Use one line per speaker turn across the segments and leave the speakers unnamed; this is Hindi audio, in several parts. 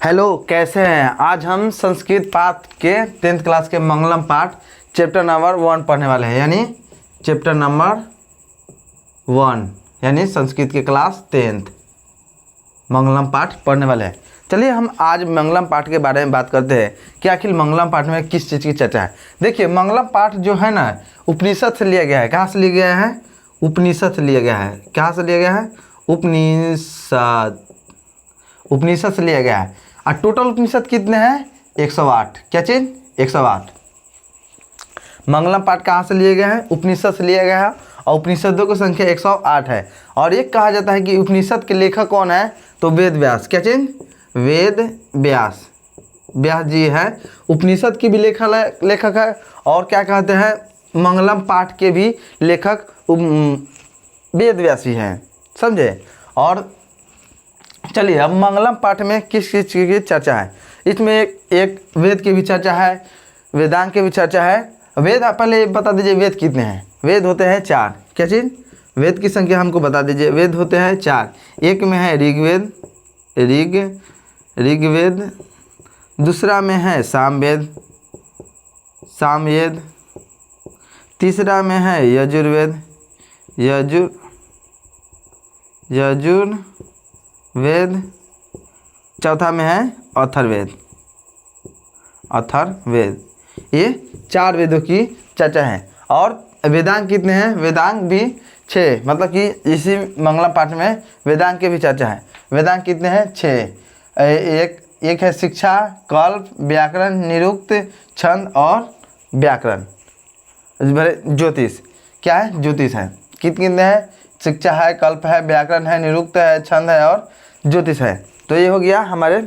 हेलो, कैसे हैं। आज हम संस्कृत पाठ के 10th क्लास के मंगलम पाठ चैप्टर नंबर 1 पढ़ने वाले हैं, यानी चैप्टर नंबर 1 यानी संस्कृत के क्लास 10th मंगलम पाठ पढ़ने वाले हैं। चलिए हम आज मंगलम पाठ के बारे में बात करते हैं कि आखिर मंगलम पाठ में किस चीज़ की चर्चा है। देखिए, मंगलम पाठ जो है ना, उपनिषद से लिया गया है। कहाँ से लिया गया है? उपनिषद से लिया गया है। कहाँ से लिया गया है? उपनिषद से लिया गया है। और टोटल उपनिषद कितने हैं? 108। क्या चीज़? 108। मंगलम पाठ कहाँ से लिया गया है? उपनिषद से लिया गया है और उपनिषदों की संख्या 108 है। और ये कहा जाता है कि उपनिषद के लेखक कौन है? तो वेद व्यास। क्या चीज़? वेद व्यास, व्यास जी है। उपनिषद की भी लेखक है और क्या कहते हैं, मंगलम पाठ के भी लेखक वेद व्यास ही हैं। समझे? और चलिए अब मंगलम पाठ में किस किस चीज़ की चर्चा है। इसमें एक वेद की भी चर्चा है, वेदांग की भी चर्चा है। वेद पहले बता दीजिए, वेद कितने हैं? वेद होते हैं 4। क्या चीज़? वेद की संख्या हमको बता दीजिए। वेद होते हैं 4। एक में है ऋग्वेद, ऋग्वेद। दूसरा में है सामवेद, सामवेद। तीसरा में है यजुर्वेद, यजुर्वेद। चौथा में है अथर्ववेद, अथर्ववेद। ये 4 वेदों की चर्चा है। और वेदांग कितने हैं? वेदांग भी 6, मतलब कि इसी मंगलम पाठ में वेदांग की भी चर्चा है। वेदांग कितने हैं? 6। एक है शिक्षा, कल्प, व्याकरण, निरुक्त, छंद और व्याकरण, ज्योतिष। क्या है? ज्योतिष है। कितने हैं? शिक्षा है, कल्प है, व्याकरण है, निरुक्त है, छंद है और ज्योतिष है। तो ये हो गया हमारे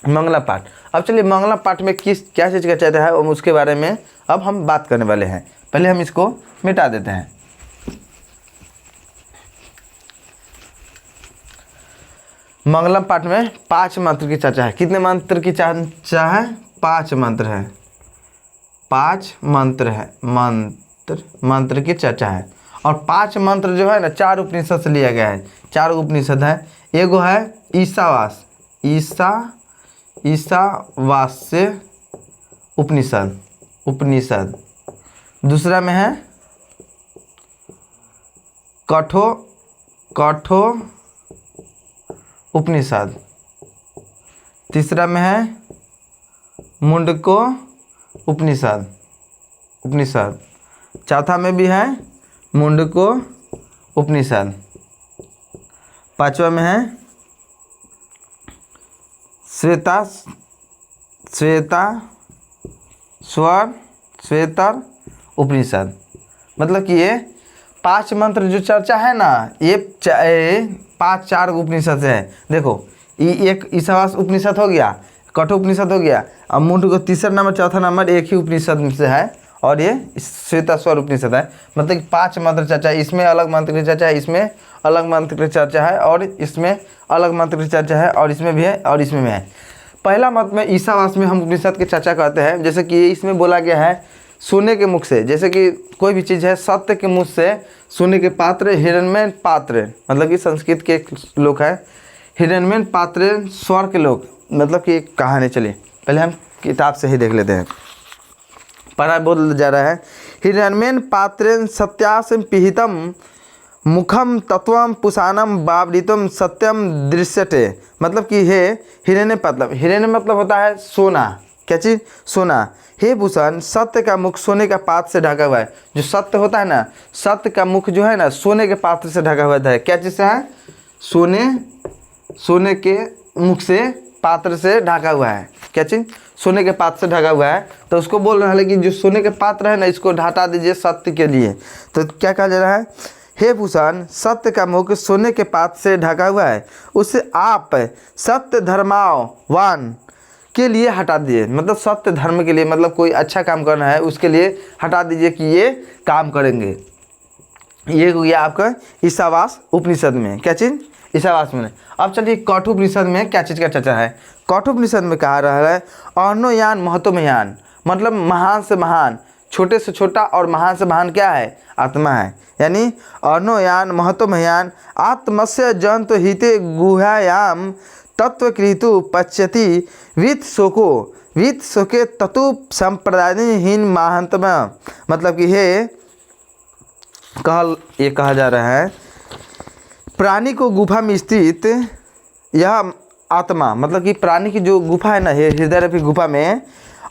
मंगलम पाठ। अब चलिए मंगलम पाठ में क्या चीज़ का चर्चा है उसके बारे में अब हम बात करने वाले हैं। पहले हम इसको मिटा देते हैं। मंगलम पाठ में 5 मंत्र की चर्चा है। कितने मंत्र की चर्चा है? 5 मंत्र है। 5 मंत्र है, मंत्र की चर्चा है। और 5 मंत्र जो है ना, 4 उपनिषद से लिया गया है। 4 उपनिषद है। एगो है ईशावास, ईशावास्य उपनिषद। दूसरा में है कठो उपनिषद। तीसरा में है मुंडको उपनिषद। चौथा में भी है मुंडको उपनिषद। 5वां में है श्वेतर उपनिषद। मतलब कि ये 5 मंत्र जो चर्चा है ना, ये 4 उपनिषद से है। देखो, एक ईशावास उपनिषद हो गया, कठोर उपनिषद हो गया, अब मुंड को तीसरा नंबर, चौथा नंबर एक ही उपनिषद से है और ये श्वेताश्वर उपनिषद है। मतलब कि 5 मंत्र चर्चा है। इसमें अलग मंत्र की चर्चा है, इसमें अलग मंत्र की चर्चा है और इसमें अलग मंत्र की चर्चा है और इसमें भी है और इसमें भी है। पहला मत में ईशावास में हम उपनिषद की चर्चा करते हैं। जैसे कि इसमें बोला गया है सोने के मुख से, जैसे कि कोई भी चीज़ है, सत्य के मुख से सोने के पात्र, हिरण्मय पात्र, मतलब कि संस्कृत के लोग हैं, हिरण्मय पात्र स्वर के लोग, मतलब कि एक कहानी। चलिए पहले हम किताब से ही देख लेते हैं। पढ़ा बोल जा रहा है, हिरण्मय पात्रेण सत्यासं पिहितम मुखम तत्वम पुषानम बावरितम सत्यम दृश्यते। मतलब कि हे हिरण्य, मतलब होता है सोना। क्या चीज़? सोना। हे भूषण, सत्य का मुख सोने का पात्र से ढका हुआ है। जो सत्य होता है ना, सत्य का मुख जो है ना, सोने के पात्र से ढका हुआ है। क्या चीज़ से है? सोने के मुख से, पात्र से ढका हुआ है। क्या चीज़? सोने के पात्र से ढका हुआ है। तो उसको बोल रहा है कि जो सोने के पात्र है ना, इसको हटा दीजिए सत्य के लिए। तो क्या कहा जा रहा है? हे भूषण, सत्य का मुख सोने के पात्र से ढका हुआ है, उसे आप सत्य धर्मावान के लिए हटा दिए। मतलब सत्य धर्म के लिए, मतलब कोई अच्छा काम करना है उसके लिए हटा दीजिए कि ये काम करेंगे। ये हो गया आपका ईशावास उपनिषद में। क्या चीज़? ईशावास में। अब चलिए कठोपनिषद में क्या चीज़ का चर्चा है। कठोपनिषद में कहा रहा है अर्णोयान महत्वमयान, मतलब महान से महान, छोटे से छोटा और महान से महान क्या है? आत्मा है। यानी अर्णोयान महत्वमयान आत्मस्य जंतु हिते गुहायाम तत्वकृतु पश्यति वित्त शोके ततु संप्रदायहीन महांतम। मतलब कि ये कहा जा रहा है प्राणी को गुफा में स्थित यह आत्मा, मतलब कि प्राणी की जो गुफा है ना, हृदय रूपी गुफा में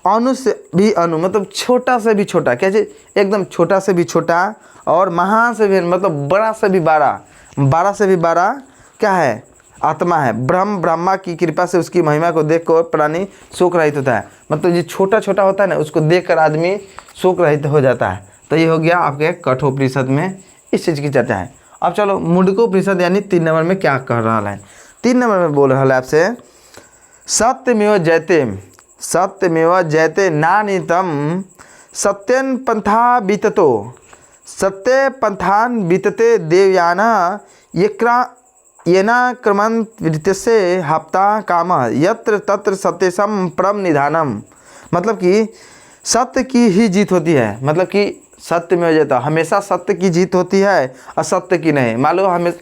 अणु से भी अणु, मतलब छोटा से भी छोटा, क्या चीज? एकदम छोटा से भी छोटा और महान से भी, मतलब बड़ा से भी बड़ा से भी बड़ा क्या है? आत्मा है। ब्रह्मा की कृपा से उसकी महिमा को देखकर प्राणी शोक रहित होता है। मतलब जो छोटा छोटा होता है ना, उसको देखकर आदमी शोक रहित हो जाता है। तो ये हो गया आपके कठोपनिषद में इस चीज़ की चर्चा है। अब चलो मुंडकोपनिषद यानी 3 नंबर में क्या कह रहा है? 3 नंबर में बोल रहा है आपसे सत्यमेव जयते नानितम सत्यन पंथा बीततो सत्य पंथान बीतते देवयाना येना क्रमंत विदितस्य हप्ता काम यत्र तत्र सत्यसम परम निधानम। मतलब कि सत्य की ही जीत होती है। मतलब कि सत्य में हो जाता, हमेशा सत्य की जीत होती है, असत्य की नहीं। मान लो हमें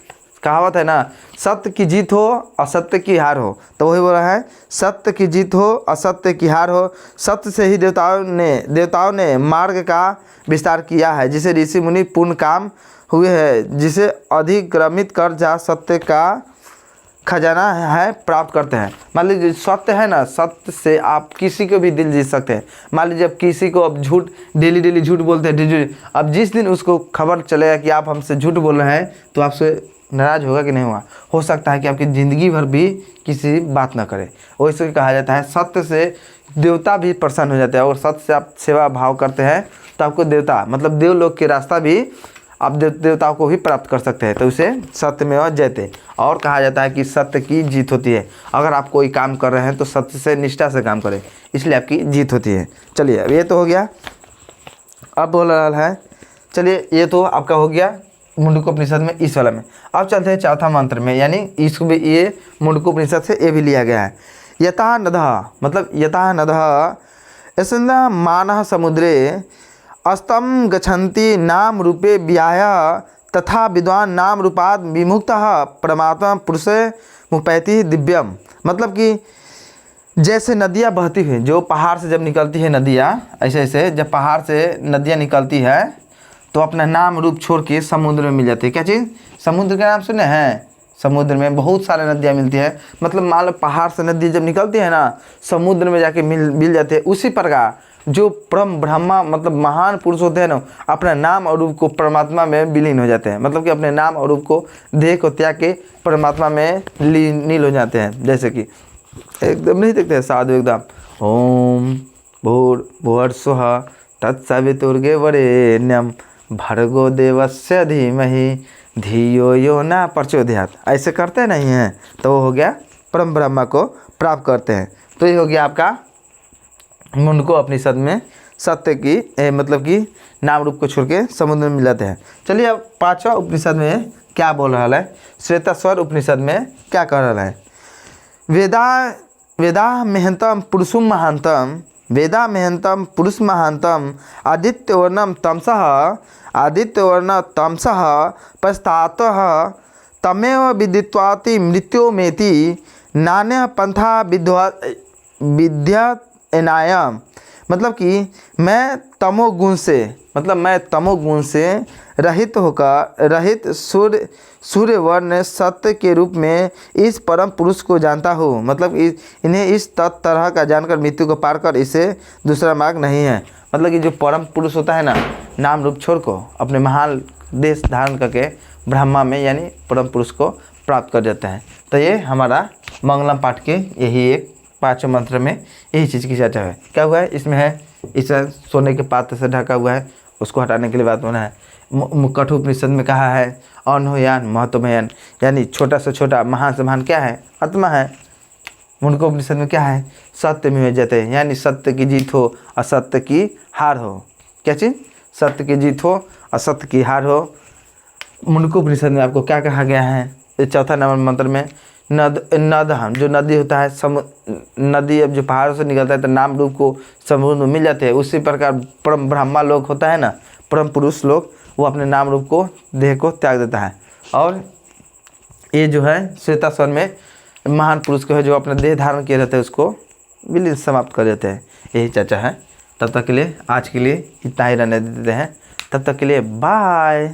कहावत है ना, सत्य की जीत हो असत्य की हार हो, तो वही बोला है सत्य की जीत हो असत्य की हार हो। सत्य से ही देवताओं ने मार्ग का विस्तार किया है, जिसे ऋषि मुनि पूर्ण काम हुए हैं, जिसे अधिक्रमित कर जा सत्य का खजाना है प्राप्त करते हैं। मान लीजिए सत्य है ना, सत्य से आप किसी को भी दिल जीत सकते हैं। मान लीजिए अब किसी को अब झूठ डेली झूठ बोलते हैं, अब जिस दिन उसको खबर चलेगा कि आप हमसे झूठ बोल रहे हैं तो आपसे नाराज़ होगा कि नहीं होगा? हो सकता है कि आपकी ज़िंदगी भर भी किसी बात ना करे। वैसे कहा जाता है सत्य से देवता भी प्रसन्न हो जाते हैं, और सत्य से आप सेवा भाव करते हैं तो आपको देवता, मतलब देवलोक के रास्ता भी आप देवताओं को भी प्राप्त कर सकते हैं। तो उसे सत्यमेव जयते। और कहा जाता है कि सत्य की जीत होती है। अगर आप कोई काम कर रहे हैं तो सत्य से निष्ठा से काम करें, इसलिए आपकी जीत होती है। चलिए अब ये तो हो गया। अब बोल रहा है, चलिए ये तो आपका हो गया मुंडकोपनिषद में इस वाला में। अब चलते हैं चौथा मंत्र में, यानी इसको भी ये मुंडकोपनिषद से ये भी लिया गया है। यथा नदः, मतलब यथा नदः स्निग्धः मानः समुद्रे अस्तम गच्छन्ति नाम रूपे व्याय तथा विद्वान नाम रूपाद विमुक्तः परमात्मा पुरुषे मुपैति दिव्यम। मतलब कि जैसे नदियाँ बहती हुई, जो पहाड़ से जब निकलती है नदियाँ, ऐसे जब पहाड़ से नदियाँ निकलती है तो अपना नाम रूप छोड़ के समुद्र में मिल जाती है। क्या चीज़? समुद्र का नाम सुने हैं? समुद्र में बहुत सारे नदियाँ मिलती है। मतलब मान लो पहाड़ से नदी जब निकलती है ना, समुद्र में जाके मिल जाते हैं। उसी प्रकार जो परम ब्रह्मा, मतलब महान पुरुष होते हैं ना, अपना नाम और रूप को परमात्मा में विलीन हो जाते हैं। मतलब कि अपने नाम और रूप को, देह को त्याग के परमात्मा में लीन हो जाते हैं। जैसे कि एकदम नहीं देखते हैं साधु एकदम ओम भूर्भुवस्सुवः तत्सवितुर्वरेण्यं भर्गो देवस्य धीमहि धियो यो न प्रचोदयात्, ऐसे करते नहीं हैं तो वो हो गया परम ब्रह्मा को प्राप्त करते हैं। तो ये हो गया आपका मुंडकोपनिषद में सत्य की मतलब कि नाम रूप को छोड़ के समुद्र में मिल जाते हैं। चलिए अब 5वां उपनिषद में क्या बोल रहा है? श्वेताश्वर उपनिषद में क्या कह रहा है? वेदा महंतम पुरुषम महांतम, वेदा महंतम पुरुष महांतम आदित्यवर्णम तमसः पश्चातः तमेव विदित्वाति मृत्यो मेति नान्य पंथा विद्यानायाम। मतलब कि मैं तमोगुण से रहित सूर्यवर्ण सत्य के रूप में इस परम पुरुष को जानता हूँ। मतलब इन्हें इस तरह का जानकर मृत्यु को पार कर इसे दूसरा मार्ग नहीं है। मतलब कि जो परम पुरुष होता है ना, नाम रूप छोड़ को अपने महान देश धारण करके ब्रह्मा में यानी परम पुरुष को प्राप्त कर जाता है। तो ये हमारा मंगलम पाठ के यही एक 5वें मंत्र में यही चीज़ की चर्चा है। क्या हुआ है इसमें? है इस सोने के पात्र से ढका हुआ है, उसको हटाने के लिए बात होना है। कठोपनिषद में कहा है अर्णोयान महत्वमयान, यानी छोटा से छोटा महान से महान क्या है? आत्मा है। मुंडकोपनिषद में क्या है? सत्यमेव जयते, यानी सत्य की जीत हो असत्य की हार हो। क्या चीज़? सत्य की जीत हो असत्य की हार हो। मुंडकोपनिषद में आपको क्या कहा गया है? चौथा नंबर मंत्र में नद जो नदी होता है नदी अब जो पहाड़ों से निकलता है तो नाम रूप को समुद्र में मिल जाते हैं। उसी प्रकार परम ब्रह्मा लोग होता है ना, परम पुरुष लोग, वो अपने नाम रूप को देह को त्याग देता है। और ये जो है श्वेता स्वर में महान पुरुष को है जो अपना देह धारण किए रहते हैं उसको विलीन समाप्त कर देते हैं। यही चर्चा है। तब तक के लिए आज के लिए इतना ही रहने देते हैं। तब तक के लिए बाय।